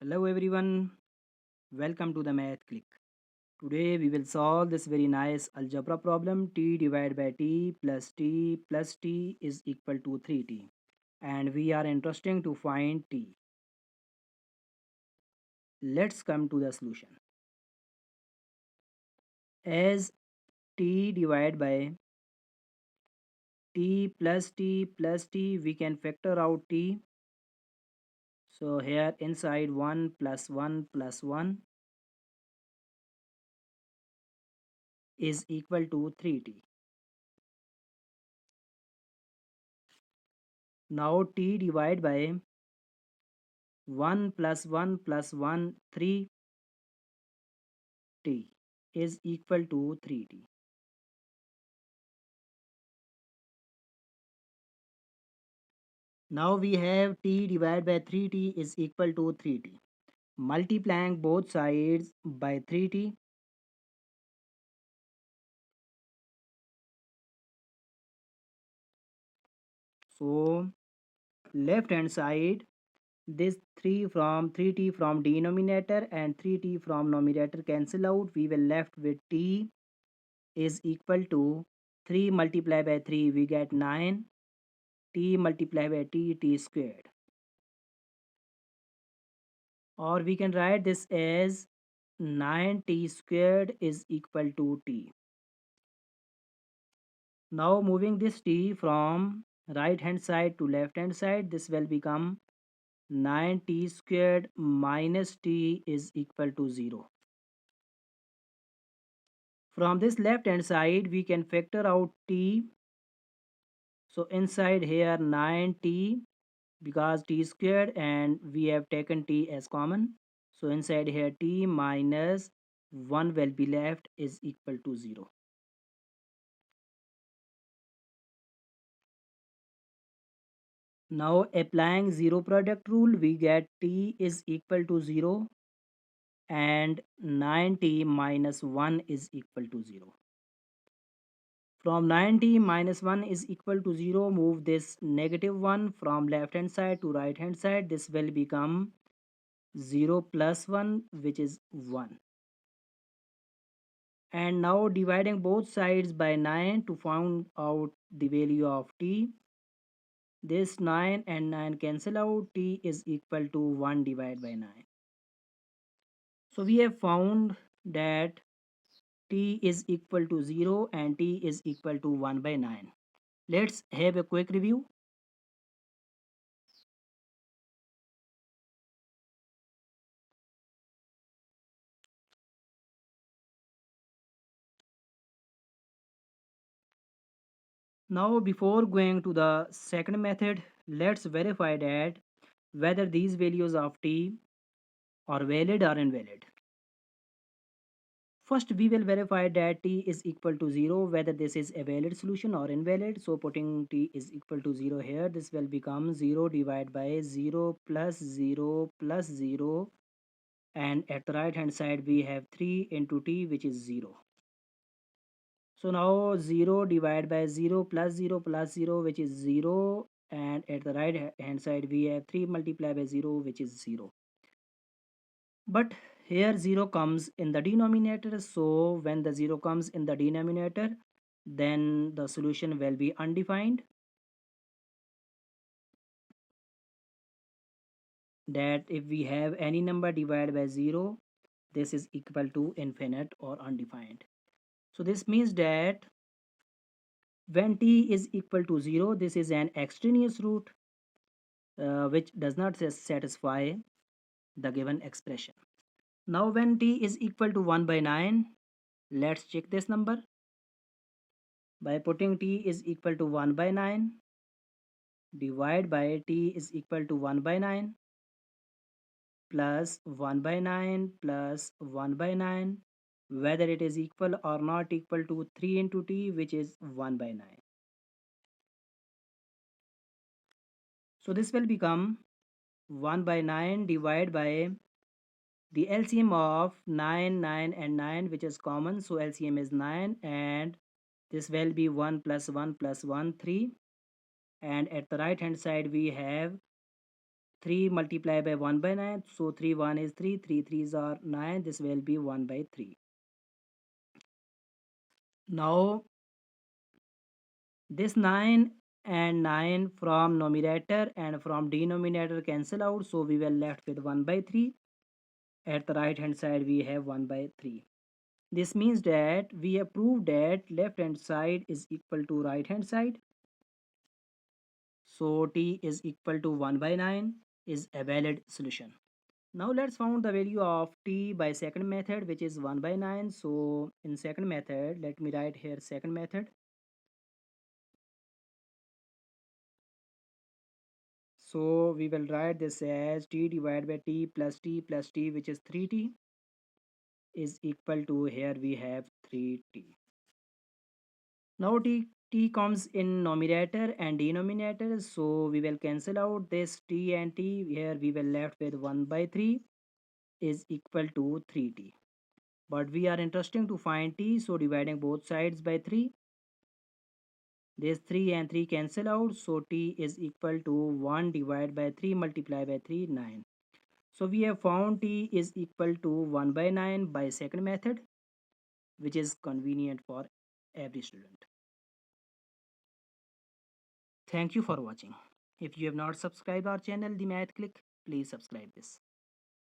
Hello everyone, welcome to the Math Click. Today we will solve this very nice algebra problem t divided by t plus t is equal to 3t, and we are interested to find t. Let's come to the solution. As t divided by t plus t we can factor out t. So here inside 1 plus 1 plus 1 is equal to 3t. Now t divided by 1 plus 1 plus 1 3t is equal to 3t. Now we have t divided by 3t is equal to 3t. Multiplying both sides by 3t. So left hand side, this 3t from denominator and 3t from numerator cancel out. We will left with t is equal to 3 multiplied by 3 we get 9, t multiplied by t squared. Or we can write this as 9t squared is equal to t. Now moving this t from right hand side to left hand side, this will become 9t squared minus t is equal to 0. From this left hand side, we can factor out t. So inside here 9t because t squared and we have taken t as common. So inside here t minus 1 will be left is equal to 0. Now applying zero product rule, we get t is equal to 0 and 9t minus 1 is equal to 0. From 9t minus 1 is equal to 0, move this negative 1 from left hand side to right hand side. This will become 0 plus 1 which is 1. And now dividing both sides by 9 to find out the value of t. This 9 and 9 cancel out, t is equal to 1 divided by 9. So we have found that t is equal to 0 and t is equal to 1 by 9. Let's have a quick review. Now before going to the second method, let's verify that whether these values of t are valid or invalid. First, we will verify that t is equal to 0, whether this is a valid solution or invalid. So putting t is equal to 0 here, this will become 0 divided by 0 plus 0 plus 0. And at the right hand side, we have 3 into t, which is 0. So now 0 divided by 0 plus 0, which is 0. And at the right hand side, we have 3 multiplied by 0, which is 0. But here 0 comes in the denominator, so when the 0 comes in the denominator, then the solution will be undefined. That if we have any number divided by 0, this is equal to infinite or undefined. So this means that when t is equal to 0, this is an extraneous root which does not satisfy the given expression. Now when t is equal to 1 by 9, let's check this number. By putting t is equal to 1 by 9, divide by t is equal to 1 by 9 plus 1 by 9 plus 1 by 9, whether it is equal or not equal to 3 into t, which is 1 by 9. So this will become 1 by 9 divided by the LCM of 9, 9 and 9, which is common. So LCM is 9 and this will be 1 plus 1 plus 1, 3. And at the right hand side, we have 3 multiplied by 1 by 9. So 3 1 is 3, 3 3s are 9. This will be 1 by 3. Now this 9 and 9 from numerator and from denominator cancel out. So we will left with 1 by 3. At the right hand side we have 1 by 3. This means that we have proved that left hand side is equal to right hand side. So t is equal to 1 by 9 is a valid solution. Now let's find the value of t by second method, which is 1 by 9. So in second method, let me write here second method. So we will write this as t divided by t plus t, which is 3t, is equal to, here we have 3t. Now t comes in numerator and denominator, so we will cancel out this t and t. Here we will left with 1 by 3 is equal to 3t. But we are interested to find t, so dividing both sides by 3. This 3 and 3 cancel out, so t is equal to 1 divided by 3 multiplied by 3, 9. So we have found t is equal to 1 by 9 by second method, which is convenient for every student. Thank you for watching. If you have not subscribed our channel, The Math Click, please subscribe this.